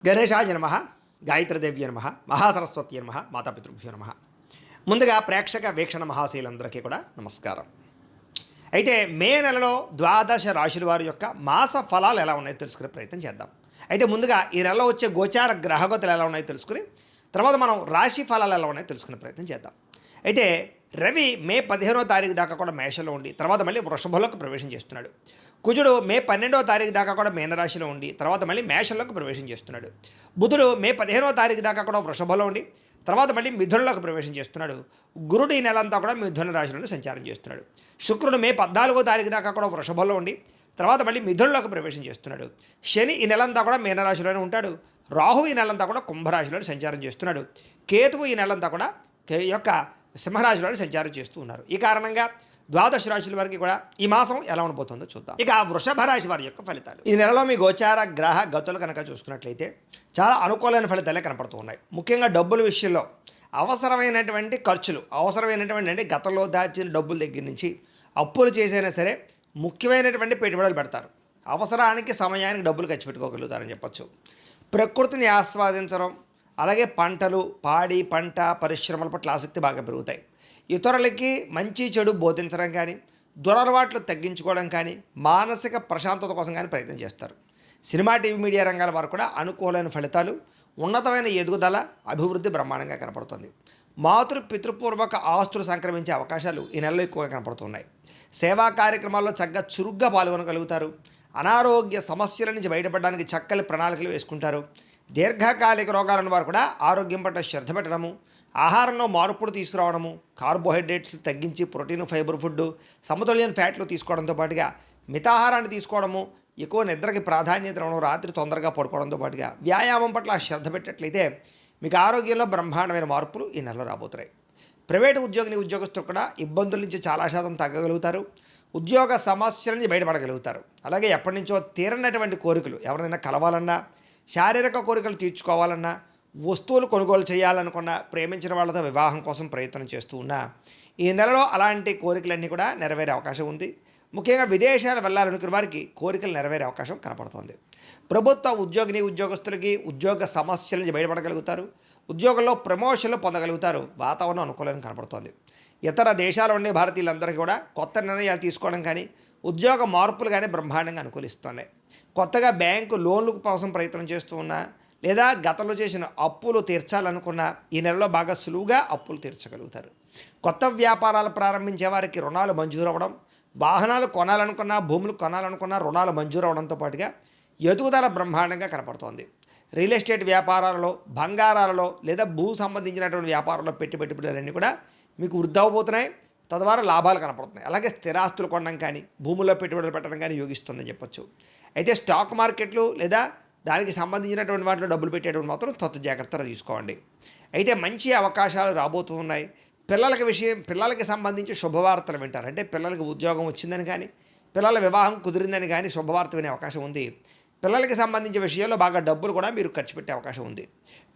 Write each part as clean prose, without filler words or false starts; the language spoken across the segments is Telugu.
గణేశాయ నమ, గాయత్రీదేవ్య నమ, మహాసరస్వతి నమ, మాతాపితృభ్యో నమ. ముందుగా ప్రేక్షక వీక్షణ మహాశీలందరికీ కూడా నమస్కారం. అయితే మే నెలలో ద్వాదశ రాశుల వారి యొక్క మాస ఫలాలు ఎలా ఉన్నాయో తెలుసుకునే ప్రయత్నం చేద్దాం. అయితే ముందుగా ఈ నెలలో వచ్చే గోచార గ్రహగతులు ఎలా ఉన్నాయో తెలుసుకుని తర్వాత మనం రాశి ఫలాలు ఎలా ఉన్నాయో తెలుసుకునే ప్రయత్నం చేద్దాం. అయితే రవి మే 15వ తారీఖు దాకా కూడా మేషంలో ఉండి తర్వాత మళ్ళీ వృషభంలోకి ప్రవేశం చేస్తున్నాడు. కుజుడు మే 12వ తారీఖు దాకా కూడా మీనరాశిలో ఉండి తర్వాత మళ్ళీ మేషంలోకి ప్రవేశం చేస్తున్నాడు. బుధుడు మే 15వ తారీఖు దాకా కూడా వృషభంలో ఉండి తర్వాత మళ్ళీ మిథునంలోకి ప్రవేశం చేస్తున్నాడు. గురుడు ఈ నెలంతా కూడా మిథున రాశిలోనే సంచారం చేస్తున్నాడు. శుక్రుడు మే 14వ తారీఖు దాకా కూడా వృషభంలో ఉండి తర్వాత మళ్ళీ మిథునంలోకి ప్రవేశం చేస్తున్నాడు. శని ఈ నెలంతా కూడా మీనరాశిలోనే ఉంటాడు. రాహు ఈ నెలంతా కూడా కుంభరాశిలోనే సంచారం చేస్తున్నాడు. కేతువు ఈ నెలంతా కూడా యొక్క సింహరాశిలో సంచారం చేస్తూ ఉన్నారు. ఈ కారణంగా ద్వాదశ రాశుల వారికి కూడా ఈ మాసం ఎలా ఉండబోతుందో చూద్దాం. ఇక వృషభ రాశి వారి యొక్క ఫలితాలు ఈ నెలలో మీ గోచార గ్రహ గతులు కనుక చూసుకున్నట్లయితే చాలా అనుకూలమైన ఫలితాలే కనపడుతూ ఉన్నాయి. ముఖ్యంగా డబ్బుల విషయంలో అవసరమైనటువంటి ఖర్చులు అవసరమైనటువంటి గతంలో దాచిన డబ్బుల దగ్గర నుంచి అప్పులు చేసైనా సరే ముఖ్యమైనటువంటి పెట్టుబడులు పెడతారు. అవసరానికి సమయానికి డబ్బులు ఖర్చు పెట్టుకోగలుగుతారని చెప్పచ్చు. ప్రకృతిని ఆస్వాదించడం అలాగే పంటలు పాడి పంట పరిశ్రమల పట్ల ఆసక్తి బాగా పెరుగుతాయి. ఇతరులకి మంచి చెడు బోధించడం కానీ దురలవాట్లు తగ్గించుకోవడం కానీ మానసిక ప్రశాంతత కోసం కానీ ప్రయత్నం చేస్తారు. సినిమా టీవీ మీడియా రంగాల వారు కూడా అనుకూలమైన ఫలితాలు ఉన్నతమైన ఎదుగుదల అభివృద్ధి బ్రహ్మాండంగా కనపడుతుంది. మాతృ పితృపూర్వక ఆస్తులు సంక్రమించే అవకాశాలు ఈ నెలలో ఎక్కువగా కనపడుతున్నాయి. సేవా కార్యక్రమాల్లో చక్కగా చురుగ్గా పాల్గొనగలుగుతారు. అనారోగ్య సమస్యల నుంచి బయటపడడానికి చక్కని ప్రణాళికలు వేసుకుంటారు. దీర్ఘకాలిక రోగాలను వారు కూడా ఆరోగ్యం పట్ల శ్రద్ధ పెట్టడము ఆహారంలో మార్పులు తీసుకురావడము కార్బోహైడ్రేట్స్ తగ్గించి ప్రోటీన్ ఫైబర్ ఫుడ్ సమతుల్యమైన ఫ్యాట్లు తీసుకోవడంతో పాటుగా మితాహారాన్ని తీసుకోవడము ఎక్కువ నిద్రకి ప్రాధాన్యత ఇవ్వడం రాత్రి తొందరగా పడుకోవడంతో పాటుగా వ్యాయామం పట్ల శ్రద్ధ పెట్టినట్లయితే మీకు ఆరోగ్యంలో బ్రహ్మాండమైన మార్పులు ఈ నెలలో రాబోతున్నాయి. ప్రైవేటు ఉద్యోగస్తులు కూడా ఇబ్బందుల నుంచి చాలా శాతం తగ్గగలుగుతారు. ఉద్యోగ సమస్యల నుంచి బయటపడగలుగుతారు. అలాగే ఎప్పటి నుంచో తీరనటువంటి కోరికలు ఎవరైనా కలవాలన్నా శారీరక కోరికలు తీర్చుకోవాలన్నా వస్తువులు కొనుగోలు చేయాలనుకున్న ప్రేమించిన వాళ్ళతో వివాహం కోసం ప్రయత్నం చేస్తూ ఉన్నా ఈ నెలలో అలాంటి కోరికలన్నీ కూడా నెరవేరే అవకాశం ఉంది. ముఖ్యంగా విదేశాలు వెళ్ళాలనుకున్న వారికి కోరికలు నెరవేరే అవకాశం కనపడుతోంది. ప్రభుత్వ ఉద్యోగస్తులకి ఉద్యోగ సమస్యల నుంచి బయటపడగలుగుతారు. ఉద్యోగంలో ప్రమోషన్లు పొందగలుగుతారు. వాతావరణం అనుకూలంగా కనపడుతోంది. ఇతర దేశాల ఉండే భారతీయులందరికీ కూడా కొత్త నిర్ణయాలు తీసుకోవడం కానీ ఉద్యోగ మార్పులు కానీ బ్రహ్మాండంగా అనుకూలిస్తున్నాయి. కొత్తగా బ్యాంకు లోన్ల కోసం ప్రయత్నం చేస్తూ ఉన్నా లేదా గతంలో చేసిన అప్పులు తీర్చాలనుకున్న ఈ నెలలో బాగా సులువుగా అప్పులు తీర్చగలుగుతారు. కొత్త వ్యాపారాలు ప్రారంభించే వారికి రుణాలు మంజూరు అవ్వడం వాహనాలు కొనాలనుకున్నా భూములు కొనాలనుకున్నా రుణాలు మంజూరు అవడంతో పాటుగా ఎదుగుదల బ్రహ్మాండంగా కనపడుతోంది. రియల్ ఎస్టేట్ వ్యాపారాలలో బంగారాలలో లేదా భూ సంబంధించినటువంటి వ్యాపారాల్లో పెట్టుబడులన్నీ కూడా మీకు వృద్ధి అవబోతున్నాయి. తద్వారా లాభాలు కనపడుతున్నాయి. అలాగే స్థిరాస్తులు కొనడం కానీ భూముల్లో పెట్టుబడులు పెట్టడం కానీ యోగిస్తుందని చెప్పొచ్చు. అయితే స్టాక్ మార్కెట్లు లేదా దానికి సంబంధించినటువంటి వాటిలో డబ్బులు పెట్టేటువంటి మాత్రం జాగ్రత్తలు తీసుకోండి. అయితే మంచి అవకాశాలు రాబోతూ ఉన్నాయి. పిల్లలకి సంబంధించి శుభవార్తలు వింటారు. అంటే పిల్లలకి ఉద్యోగం వచ్చిందని కానీ పిల్లల వివాహం కుదిరిందని కానీ శుభవార్త వినే అవకాశం ఉంది. పిల్లలకి సంబంధించిన విషయాల్లో బాగా డబ్బులు కూడా మీరు ఖర్చు పెట్టే అవకాశం ఉంది.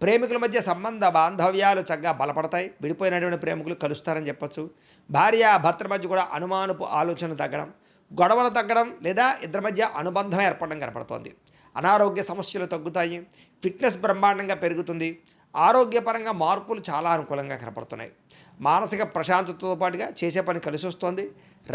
ప్రేమికుల మధ్య సంబంధ బాంధవ్యాలు చక్కగా బలపడతాయి. విడిపోయినటువంటి ప్రేమికులు కలుస్తారని చెప్పొచ్చు. భార్య భర్తల మధ్య కూడా అనుమానపు ఆలోచనలు తగ్గడం గొడవలు తగ్గడం లేదా ఇద్దరి మధ్య అనుబంధం ఏర్పడడం కనపడుతోంది. అనారోగ్య సమస్యలు తగ్గుతాయి. ఫిట్నెస్ బ్రహ్మాండంగా పెరుగుతుంది. ఆరోగ్యపరంగా మార్పులు చాలా అనుకూలంగా కనపడుతున్నాయి. మానసిక ప్రశాంతతతో పాటుగా చేసే పని కలిసి వస్తుంది.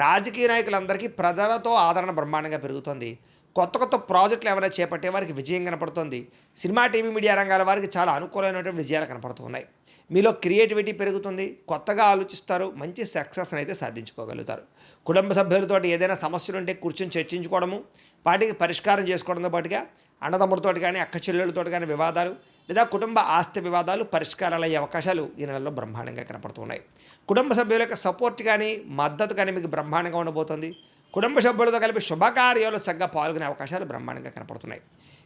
రాజకీయ నాయకులందరికీ ప్రజలతో ఆదరణ బ్రహ్మాండంగా పెరుగుతుంది. కొత్త ప్రాజెక్టులు ఎవరైనా చేపట్టే వారికి విజయం కనపడుతుంది. సినిమా టీవీ మీడియా రంగాల వారికి చాలా అనుకూలమైనటువంటి విజయాలు కనపడుతున్నాయి. మీలో క్రియేటివిటీ పెరుగుతుంది. కొత్తగా ఆలోచిస్తారు. మంచి సక్సెస్ని అయితే సాధించుకోగలుగుతారు. కుటుంబ సభ్యులతో ఏదైనా సమస్యలు ఉంటే కూర్చొని చర్చించుకోవడము వాటికి పరిష్కారం చేసుకోవడంతో పాటుగా అన్నదమ్ములతో కానీ అక్క చెల్లెళ్ళతో కానీ వివాదాలు లేదా కుటుంబ ఆస్తి వివాదాలు పరిష్కారాలు అయ్యే అవకాశాలు ఈ నెలలో బ్రహ్మాండంగా కనపడుతున్నాయి. కుటుంబ సభ్యుల యొక్క సపోర్ట్ కానీ మద్దతు కానీ మీకు బ్రహ్మాండంగా ఉండబోతుంది. కుటుంబ సభ్యులతో కలిపి శుభకార్యాలు చక్కగా పాల్గొనే అవకాశాలు బ్రహ్మాండంగా కనపడుతున్నాయి.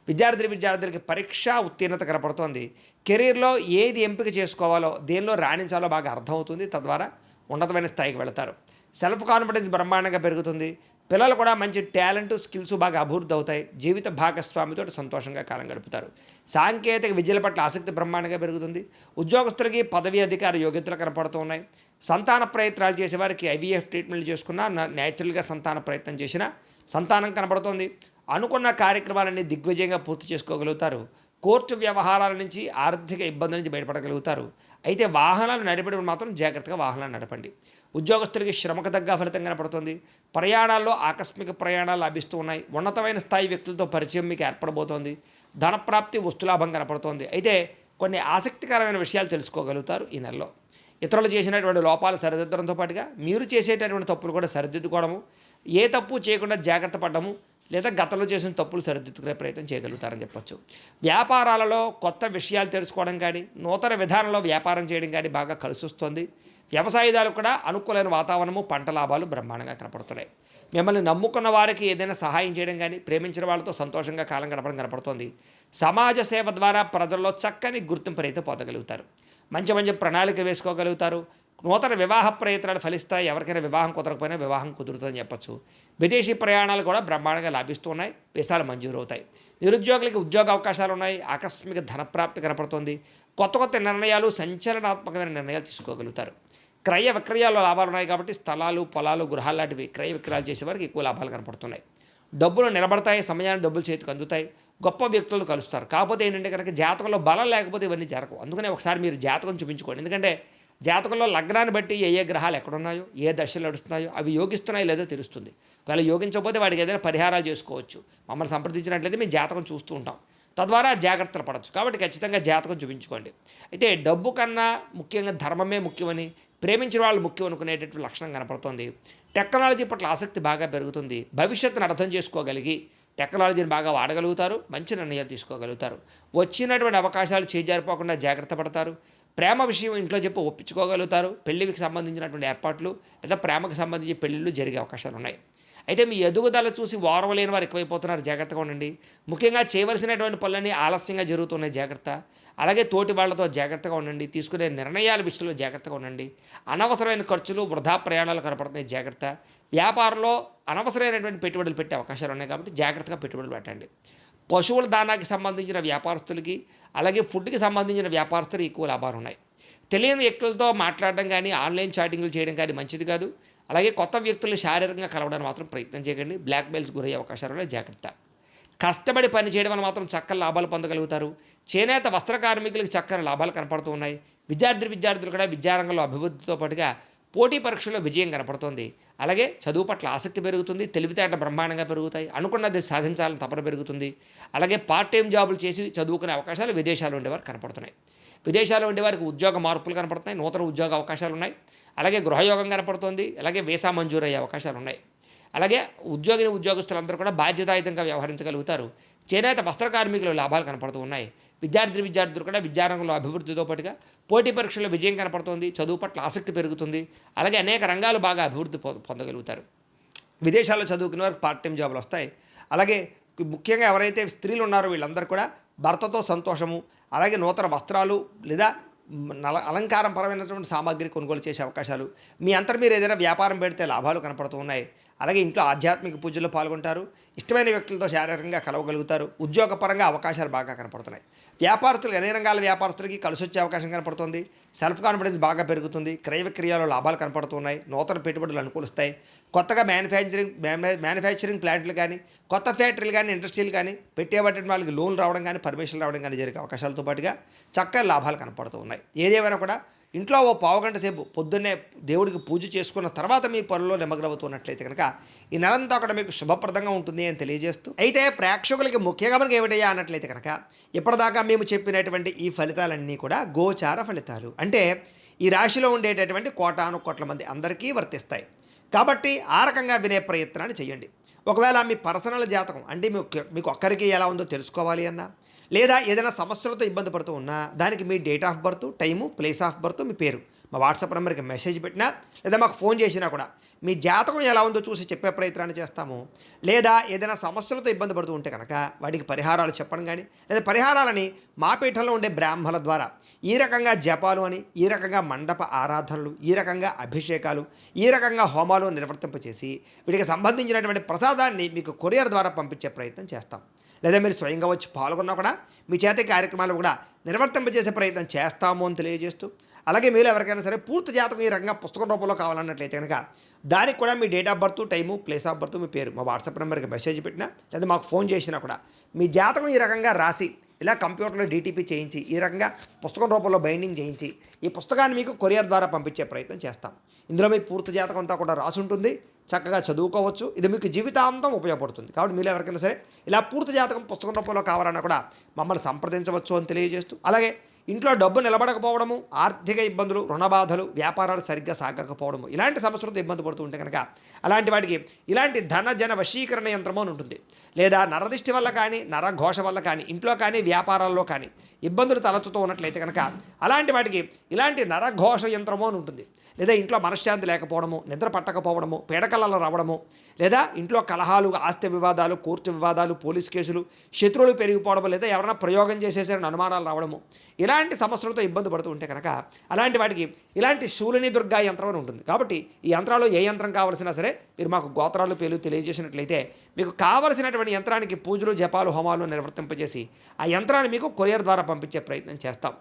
విద్యార్థులకి పరీక్ష ఉత్తీర్ణత కనపడుతోంది. కెరీర్లో ఏది ఎంపిక చేసుకోవాలో దేనిలో రాణించాలో బాగా అర్థమవుతుంది. తద్వారా ఉన్నతమైన స్థాయికి వెళతారు. సెల్ఫ్ కాన్ఫిడెన్స్ బ్రహ్మాండంగా పెరుగుతుంది. పిల్లలు కూడా మంచి టాలెంట్ స్కిల్స్ బాగా అభివృద్ధి అవుతాయి. జీవిత భాగస్వామితో సంతోషంగా కాలం గడుపుతారు. సాంకేతిక విద్యల పట్ల ఆసక్తి బ్రహ్మాండంగా పెరుగుతుంది. ఉద్యోగస్తులకి పదవి అధికార యోగ్యతలు కనపడుతూ ఉన్నాయి. సంతాన ప్రయత్నాలు చేసేవారికి ఐవీఎఫ్ ట్రీట్మెంట్లు చేసుకున్నా న్యాచురల్గా సంతాన ప్రయత్నం చేసినా సంతానం కనపడుతోంది. అనుకున్న కార్యక్రమాలన్నీ దిగ్విజయంగా పూర్తి చేసుకోగలుగుతారు. కోర్టు వ్యవహారాల నుంచి ఆర్థిక ఇబ్బందుల నుంచి బయటపడగలుగుతారు. అయితే వాహనాలు నడిపేటప్పుడు మాత్రం జాగ్రత్తగా వాహనాలు నడపండి. ఉద్యోగస్తులకి శ్రమకు తగ్గ ఫలితం కనపడుతుంది. ప్రయాణాల్లో ఆకస్మిక ప్రయాణాలు లభిస్తూ ఉన్నాయి. ఉన్నతమైన స్థాయి వ్యక్తులతో పరిచయం మీకు ఏర్పడబోతోంది. ధనప్రాప్తి, వస్తులాభం కనపడుతోంది. అయితే కొన్ని ఆసక్తికరమైన విషయాలు తెలుసుకోగలుగుతారు ఈ నెలలో. ఇతరులు చేసినటువంటి లోపాలు సరిదిద్దడంతో పాటుగా మీరు చేసేటటువంటి తప్పులు కూడా సరిదిద్దుకోవడము, ఏ తప్పు చేయకుండా జాగ్రత్త పడడము, లేదా గతంలో చేసిన తప్పులు సరిదిద్దుకునే ప్రయత్నం చేయగలుగుతారని చెప్పొచ్చు. వ్యాపారాలలో కొత్త విషయాలు తెలుసుకోవడం కానీ, నూతన విధానంలో వ్యాపారం చేయడం కానీ బాగా కలిసి వస్తుంది. వ్యవసాయదారులు కూడా అనుకూలమైన వాతావరణము, పంట లాభాలు బ్రహ్మాండంగా కనపడుతున్నాయి. మిమ్మల్ని నమ్ముకున్న వారికి ఏదైనా సహాయం చేయడం కానీ, ప్రేమించిన వాళ్ళతో సంతోషంగా కాలం గడపడం కనపడుతోంది. సమాజ సేవ ద్వారా ప్రజల్లో చక్కని గుర్తింపునైతే పొందగలుగుతారు. మంచి మంచి ప్రణాళిక వేసుకోగలుగుతారు. నూతన వివాహ ప్రయత్నాలు ఫలిస్తాయి. ఎవరికైనా వివాహం కుదరకపోయినా వివాహం కుదురుతుందని చెప్పచ్చు. విదేశీ ప్రయాణాలు కూడా బ్రహ్మాండంగా లాభిస్తున్నాయి. వీసాలు మంజూరు అవుతాయి. నిరుద్యోగులకి ఉద్యోగ అవకాశాలు ఉన్నాయి. ఆకస్మిక ధనప్రాప్తి కనపడుతుంది. కొత్త కొత్త నిర్ణయాలు, సంచలనాత్మకమైన నిర్ణయాలు తీసుకోగలుగుతారు. క్రయ విక్రయాల్లో లాభాలు ఉన్నాయి కాబట్టి స్థలాలు, పొలాలు, గృహాలు లాంటివి క్రయ విక్రయాలు చేసేవారికి ఎక్కువ లాభాలు కనపడుతున్నాయి. డబ్బులు నిలబడతాయి. సమయానికి డబ్బులు చేతికి అందుతాయి. గొప్ప వ్యక్తులను కలుస్తారు. కాకపోతే ఏంటంటే కనుక జాతకంలో బలం లేకపోతే ఇవన్నీ జరగవు. అందుకనే ఒకసారి మీరు జాతకం చూపించుకోండి. ఎందుకంటే జాతకంలో లగ్నాన్ని బట్టి ఏ ఏ గ్రహాలు ఎక్కడున్నాయో, ఏ దశలు నడుస్తున్నాయో అవి యోగిస్తున్నాయో లేదో తెలుస్తుంది. ఒకవేళ యోగించకపోతే వాడికి ఏదైనా పరిహారాలు చేసుకోవచ్చు. మమ్మల్ని సంప్రదించినట్లయితే మేము జాతకం చూస్తూ ఉంటాం. తద్వారా జాగ్రత్తలు పడవచ్చు. కాబట్టి ఖచ్చితంగా జాతకం చూపించుకోండి. అయితే డబ్బు కన్నా ముఖ్యంగా ధర్మమే ముఖ్యమని, ప్రేమించిన వాళ్ళు ముఖ్యం అనుకునేటటువంటి లక్షణం కనపడుతుంది. టెక్నాలజీ పట్ల ఆసక్తి బాగా పెరుగుతుంది. భవిష్యత్తును అర్థం చేసుకోగలిగి టెక్నాలజీని బాగా వాడగలుగుతారు. మంచి నిర్ణయాలు తీసుకోగలుగుతారు. వచ్చినటువంటి అవకాశాలు చేజారిపోకుండా జాగ్రత్త పడతారు. ప్రేమ విషయం ఇంట్లో చెప్పి ఒప్పించుకోగలుగుతారు. పెళ్లికి సంబంధించినటువంటి ఏర్పాట్లు లేదా ప్రేమకు సంబంధించి పెళ్ళిళ్ళు జరిగే అవకాశాలు ఉన్నాయి. అయితే మీ ఎదుగుదల చూసి ఓర్వలేని వారు ఎక్కువైపోతున్నారు. జాగ్రత్తగా ఉండండి. ముఖ్యంగా చేయవలసినటువంటి పనులన్నీ ఆలస్యంగా జరుగుతున్నాయి. జాగ్రత్త. అలాగే తోటి వాళ్లతో జాగ్రత్తగా ఉండండి. తీసుకునే నిర్ణయాల విషయంలో జాగ్రత్తగా ఉండండి. అనవసరమైన ఖర్చులు, వృధా ప్రయాణాలు కనపడుతున్నాయి. జాగ్రత్త. వ్యాపారంలో అనవసరమైనటువంటి పెట్టుబడులు పెట్టే అవకాశాలు ఉన్నాయి కాబట్టి జాగ్రత్తగా పెట్టుబడులు పెట్టండి. పశువుల దానాకి సంబంధించిన వ్యాపారస్తులకి, అలాగే ఫుడ్కి సంబంధించిన వ్యాపారస్తులు ఎక్కువ లాభాలు ఉన్నాయి. తెలియని వ్యక్తులతో మాట్లాడడం కానీ, ఆన్లైన్ చాటింగ్లు చేయడం కానీ మంచిది కాదు. అలాగే కొత్త వ్యక్తులను శారీరకంగా కలవడానికి మాత్రం ప్రయత్నం చేయకండి. బ్లాక్మెయిల్స్ గురయ్యే అవకాశాలు ఉన్నాయి. జాగ్రత్త. కష్టపడి పని చేయడం వల్ల మాత్రం చక్కని లాభాలు పొందగలుగుతారు. చేనేత వస్త్ర కార్మికులకు చక్కని లాభాలు కనపడుతూ ఉన్నాయి. విద్యార్థులు కూడా విద్యారంగంలో అభివృద్ధితో పాటుగా పోటీ పరీక్షల్లో విజయం కనపడుతుంది. అలాగే చదువు పట్ల ఆసక్తి పెరుగుతుంది. తెలివితేటలు బ్రహ్మాండంగా పెరుగుతాయి. అనుకున్నది సాధించాలని తపన పెరుగుతుంది. అలాగే పార్ట్ టైం జాబులు చేసి చదువుకునే అవకాశాలు విదేశాలు ఉండేవారు కనపడుతున్నాయి. విదేశాల్లో ఉండేవారికి ఉద్యోగ మార్పులు కనపడుతున్నాయి. నూతన ఉద్యోగ అవకాశాలు ఉన్నాయి. అలాగే గృహయోగం కనపడుతుంది. అలాగే వీసా మంజూరు అయ్యే అవకాశాలు ఉన్నాయి. అలాగే ఉద్యోగస్తులందరూ కూడా బాధ్యతాయుతంగా వ్యవహరించగలుగుతారు. చేనేత వస్త్ర కార్మికులు లాభాలు కనపడుతూ ఉన్నాయి. విద్యార్థులు కూడా విద్యారంగంలో అభివృద్ధితో పాటుగా పోటీ పరీక్షల్లో విజయం కనపడుతుంది. చదువు పట్ల ఆసక్తి పెరుగుతుంది. అలాగే అనేక రంగాలు బాగా అభివృద్ధి పొందగలుగుతారు. విదేశాల్లో చదువుకునే వారికి పార్ట్ టైం జాబులు వస్తాయి. అలాగే ముఖ్యంగా ఎవరైతే స్త్రీలు ఉన్నారో వీళ్ళందరూ కూడా భర్తతో సంతోషము, అలాగే నూతన వస్త్రాలు లేదా అలంకారం పరమైనటువంటి సామాగ్రి కొనుగోలు చేసే అవకాశాలు, మీ అంతటి మీరు ఏదైనా వ్యాపారం పెడితే లాభాలు కనపడుతూ ఉన్నాయి. అలాగే ఇంట్లో ఆధ్యాత్మిక పూజల్లో పాల్గొంటారు. ఇష్టమైన వ్యక్తులతో శారీరకంగా కలవగలుగుతారు. ఉద్యోగపరంగా అవకాశాలు బాగా కనపడుతున్నాయి. వ్యాపారస్తులు అన్ని రంగాల వ్యాపారస్తులకి కలిసి వచ్చే అవకాశం కనపడుతుంది. సెల్ఫ్ కాన్ఫిడెన్స్ బాగా పెరుగుతుంది. క్రయ విక్రయాల్లో లాభాలు కనపడుతున్నాయి. నూతన పెట్టుబడులు అనుకూలిస్తాయి. కొత్తగా మ్యానుఫ్యాక్చరింగ్ ప్లాంట్లు కానీ, కొత్త ఫ్యాక్టరీలు కానీ, ఇండస్ట్రీలు కానీ పెట్టేబట్టిన వాళ్ళకి లోన్ రావడం కానీ, పర్మిషన్ రావడం కానీ జరిగే అవకాశాలతో పాటుగా చక్కని లాభాలు కనపడుతూ ఉన్నాయి. ఏదేమైనా కూడా ఇంట్లో ఓ పావుగంట సేపు పొద్దున్నే దేవుడికి పూజ చేసుకున్న తర్వాత మీ పనుల్లో నిమగ్నమవుతున్నట్లయితే కనుక ఈ నెలంతా కూడా మీకు శుభప్రదంగా ఉంటుంది అని తెలియజేస్తూ, అయితే ప్రేక్షకులకి ముఖ్యంగా మనకి ఏమిటయ్యా అన్నట్లయితే కనుక ఇప్పటిదాకా మేము చెప్పినటువంటి ఈ ఫలితాలన్నీ కూడా గోచార ఫలితాలు. అంటే ఈ రాశిలో ఉండేటటువంటి కోటాను కోట్ల మంది అందరికీ వర్తిస్తాయి. కాబట్టి ఆ రకంగా వినే ప్రయత్నాన్ని చేయండి. ఒకవేళ మీ పర్సనల్ జాతకం అంటే మీకు ఒక్కరికి ఎలా ఉందో తెలుసుకోవాలి అన్నా, లేదా ఏదైనా సమస్యలతో ఇబ్బంది పడుతూ ఉన్నా దానికి మీ date of birth, time, place of birth, మీ పేరు మా వాట్సాప్ నెంబర్కి మెసేజ్ పెట్టినా లేదా మాకు ఫోన్ చేసినా కూడా మీ జాతకం ఎలా ఉందో చూసి చెప్పే ప్రయత్నాన్ని చేస్తాము. లేదా ఏదైనా సమస్యలతో ఇబ్బంది పడుతూ ఉంటే కనుక వాటికి పరిహారాలు చెప్పడం కానీ, లేదా పరిహారాలని మా పీఠంలో ఉండే బ్రాహ్మణుల ద్వారా ఈ రకంగా జపాలు అని, ఈ రకంగా మండప ఆరాధనలు, ఈ రకంగా అభిషేకాలు, ఈ రకంగా హోమాలు నిర్వర్తింపచేసి వీటికి సంబంధించినటువంటి ప్రసాదాన్ని మీకు కొరియర్ ద్వారా పంపించే ప్రయత్నం చేస్తాం. లేదా మీరు స్వయంగా వచ్చి పాల్గొన్నా కూడా మీ చేత కార్యక్రమాలు కూడా నిర్వర్తింపజేసే ప్రయత్నం చేస్తాము అని తెలియజేస్తూ, అలాగే మీరు ఎవరికైనా సరే పూర్తి జాతకం ఈ రకంగా పుస్తకం రూపంలో కావాలన్నట్లయితే కనుక దానికి కూడా మీ date of birth, time, place of birth, మీ పేరు మా వాట్సాప్ నెంబర్కి మెసేజ్ పెట్టినా లేదా మాకు ఫోన్ చేసినా కూడా మీ జాతకం ఈ రకంగా రాసి ఇలా కంప్యూటర్లో డీటీపీ చేయించి ఈ రకంగా పుస్తకం రూపంలో బైండింగ్ చేయించి ఈ పుస్తకాన్ని మీకు కొరియర్ ద్వారా పంపించే ప్రయత్నం చేస్తాం. ఇందులో మీ పూర్తి జాతకం అంతా కూడా రాసి ఉంటుంది, చక్కగా చదువుకోవచ్చు. ఇది మీకు జీవితాంతం ఉపయోగపడుతుంది. కాబట్టి మీరు ఎవరికైనా సరే ఇలా పూర్తి జాతకం పుస్తకం రూపంలో కావాలన్నా కూడా మమ్మల్ని సంప్రదించవచ్చు అని తెలియజేస్తూ, అలాగే ఇంట్లో డబ్బు నిలబడకపోవడము, ఆర్థిక ఇబ్బందులు, రుణ బాధలు, వ్యాపారాలు సరిగ్గా సాగకపోవడము, ఇలాంటి సమస్యలతో ఇబ్బంది పడుతూ ఉంటే కనుక అలాంటి వాటికి ఇలాంటి ధన జన వశీకరణ యంత్రము అని ఉంటుంది. లేదా నరదిష్టి వల్ల కానీ, నరఘోష వల్ల కానీ, ఇంట్లో కానీ వ్యాపారాల్లో కానీ ఇబ్బందులు తలెత్తుతూ ఉన్నట్లయితే కనుక అలాంటి వాటికి ఇలాంటి నరఘోష యంత్రము అని ఉంటుంది. లేదా ఇంట్లో మనశ్శాంతి లేకపోవడము, నిద్ర పట్టకపోవడము, పీడకలలు రావడము, లేదా ఇంట్లో కలహాలు, ఆస్తి వివాదాలు, కోర్టు వివాదాలు, పోలీస్ కేసులు, శత్రువులు పెరిగిపోవడము, లేదా ఎవరైనా ప్రయోగం చేసేసారని అనుమానాలు రావడము, ఇలాంటి సమస్యలతో ఇబ్బంది పడుతూ ఉంటే కనుక అలాంటి వాటికి ఇలాంటి శూలిని దుర్గా యంత్రం అని ఉంటుంది. కాబట్టి ఈ యంత్రాలు ఏ యంత్రం కావాల్సినా సరే మీరు మాకు గోత్రాలు పేర్లు తెలియజేసినట్లయితే మీకు కావలసినటువంటి యంత్రానికి పూజలు, జపాలు, హోమాలు నిర్వర్తింపజేసి ఆ యంత్రాన్ని మీకు కొరియర్ ద్వారా పంపించే ప్రయత్నం చేస్తాం.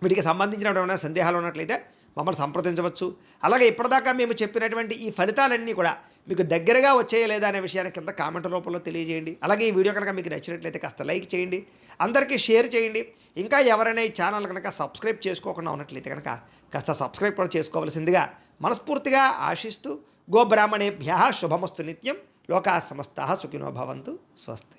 వీటికి సంబంధించినటువంటి సందేహాలు ఉన్నట్లయితే మమ్మల్ని సంప్రదించవచ్చు. అలాగే ఇప్పటిదాకా మేము చెప్పినటువంటి ఈ ఫలితాలన్నీ కూడా మీకు దగ్గరగా వచ్చాయా లేదా అనే విషయాన్ని కింద కామెంట్ రూపంలో తెలియజేయండి. అలాగే ఈ వీడియో కనుక మీకు నచ్చినట్లయితే కాస్త లైక్ చేయండి, అందరికీ షేర్ చేయండి. ఇంకా ఎవరైనా ఈ ఛానల్ కనుక సబ్స్క్రైబ్ చేసుకోకుండా ఉన్నట్లయితే కనుక కాస్త సబ్స్క్రైబ్ కూడా చేసుకోవాల్సిందిగా మనస్ఫూర్తిగా ఆశిస్తూ, గోబ్రాహ్మణేభ్యః శుభమస్తు నిత్యం, లోకాः సమస్తాः సుఖినో భవంతు. స్వస్తి.